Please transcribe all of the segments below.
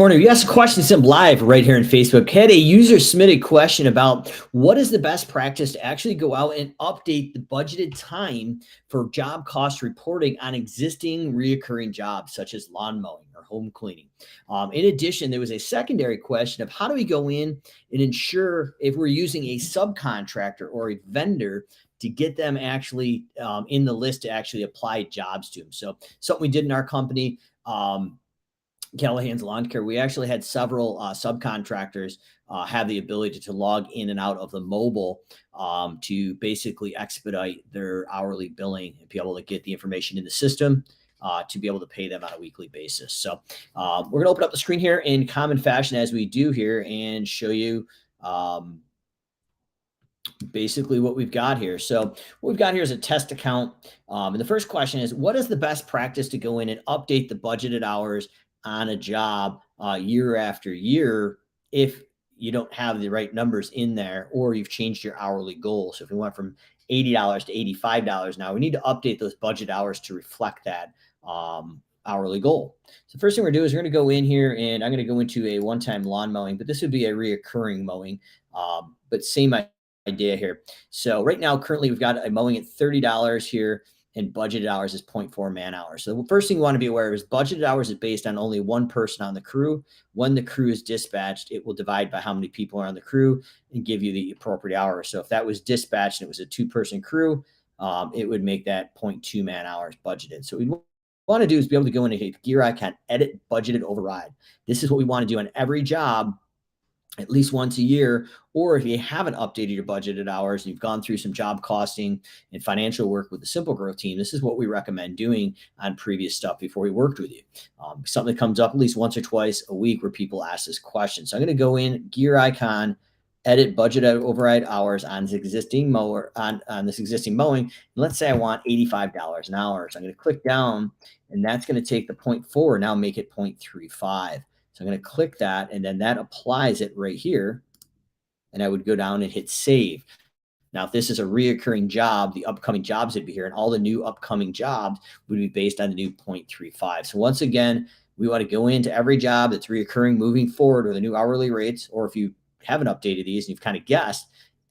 corner. You asked a question sim live right here on Facebook. Had a user submitted question about what is the best practice to actually go out and update the budgeted time for job cost reporting on existing reoccurring jobs such as lawn mowing or home cleaning. In addition, there was a secondary question of how do we go in and ensure if we're using a subcontractor or a vendor to get them actually in the list to actually apply jobs to them. So something we did in our company. Callahan's Lawn Care, we actually had several subcontractors have the ability to log in and out of the mobile to basically expedite their hourly billing and be able to get the information in the system to be able to pay them on a weekly basis. So we're going to open up the screen here in common fashion as we do here and show you basically what we've got here. So what we've got here is a test account. And the first question is, what is the best practice to go in and update the budgeted hours on a job year after year if you don't have the right numbers in there or you've changed your hourly goal? So if we went from $80 to $85 now, we need to update those budget hours to reflect that hourly goal. So first thing we're going to do is we're going to go in here and I'm going to go into a one-time lawn mowing, but this would be a reoccurring mowing, but same idea here. So right now, currently we've got a mowing at $30 here and budgeted hours is 0.4 man hours. So the first thing you want to be aware of is budgeted hours is based on only one person on the crew. When the crew is dispatched, it will divide by how many people are on the crew and give you the appropriate hours. So if that was dispatched and it was a 2-person crew, it would make that 0.2 man hours budgeted. So what we want to do is be able to go into a gear icon, edit budgeted override. This is what we want to do on every job at least once a year, or if you haven't updated your budgeted hours and you've gone through some job costing and financial work with the Simple Growth team, this is what we recommend doing on previous stuff before we worked with you. Something that comes up at least once or twice a week where people ask this question. So I'm going to go in, gear icon, edit budget override hours on this existing mower on this existing mowing. And let's say I want $85 an hour. So I'm going to click down and that's going to take the 0.4, now make it 0.35. So I'm going to click that and then that applies it right here. And I would go down and hit save. Now, if this is a reoccurring job, the upcoming jobs would be here and all the new upcoming jobs would be based on the new 0.35. So once again, we want to go into every job that's reoccurring moving forward or the new hourly rates, or if you haven't updated these and you've kind of guessed,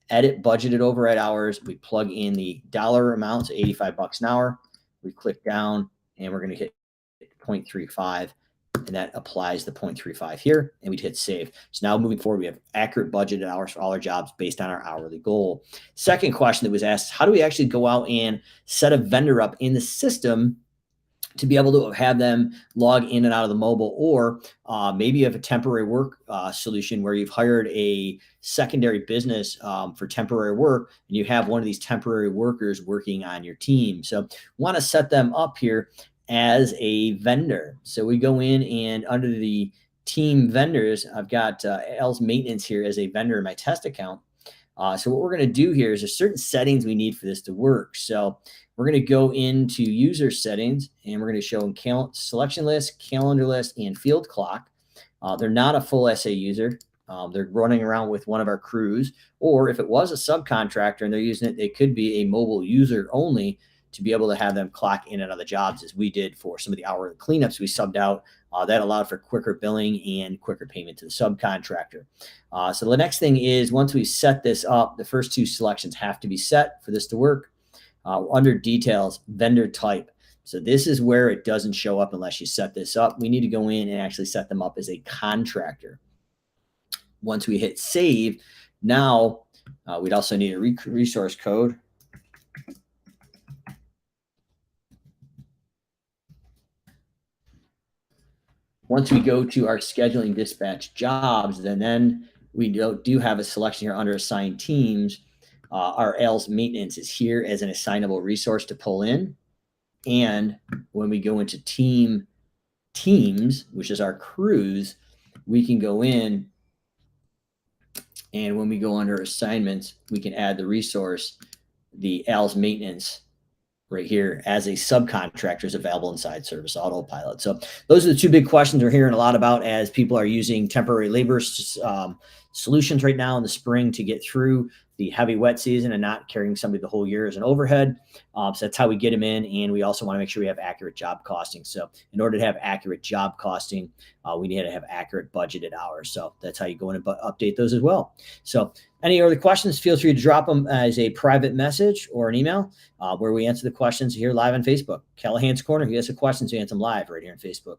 edit budgeted override hours. We plug in the dollar amount, so $85 an hour. We click down and we're going to hit 0.35. And that applies the 0.35 here, and we'd hit save. So now moving forward, we have accurate budgeted hours for all our jobs based on our hourly goal. Second question that was asked, how do we actually go out and set a vendor up in the system to be able to have them log in and out of the mobile, or maybe you have a temporary work solution where you've hired a secondary business for temporary work, and you have one of these temporary workers working on your team. So want to set them up here as a vendor. So we go in and under the team vendors, I've got L's maintenance here as a vendor in my test account. So what we're going to do here is there's certain settings we need for this to work. So we're going to go into user settings and we're going to show them selection list, calendar list, and field clock. They're not a full SA user. They're running around with one of our crews, or if it was a subcontractor and they're using it, they could be a mobile user only to be able to have them clock in and out of the jobs as we did for some of the hourly cleanups we subbed out. That allowed for quicker billing and quicker payment to the subcontractor. So the next thing is once we set this up, the first two selections have to be set for this to work. Under details, vendor type. So this is where it doesn't show up unless you set this up. We need to go in and actually set them up as a contractor. Once we hit save, now we'd also need a resource code. Once we go to our scheduling dispatch jobs, then we do have a selection here under assigned teams. Our L's maintenance is here as an assignable resource to pull in. And when we go into teams, which is our crews, we can go in and when we go under assignments, we can add the resource, the L's maintenance right here as a subcontractor is available inside Service Autopilot. So those are the two big questions we're hearing a lot about as people are using temporary labor solutions right now in the spring to get through the heavy wet season and not carrying somebody the whole year as an overhead. So that's how we get them in. And we also want to make sure we have accurate job costing. So in order to have accurate job costing, we need to have accurate budgeted hours. So that's how you go in and update those as well. So any other questions, feel free to drop them as a private message or an email where we answer the questions here live on Facebook. Callahan's Corner, if you have some questions, we answer them live right here on Facebook.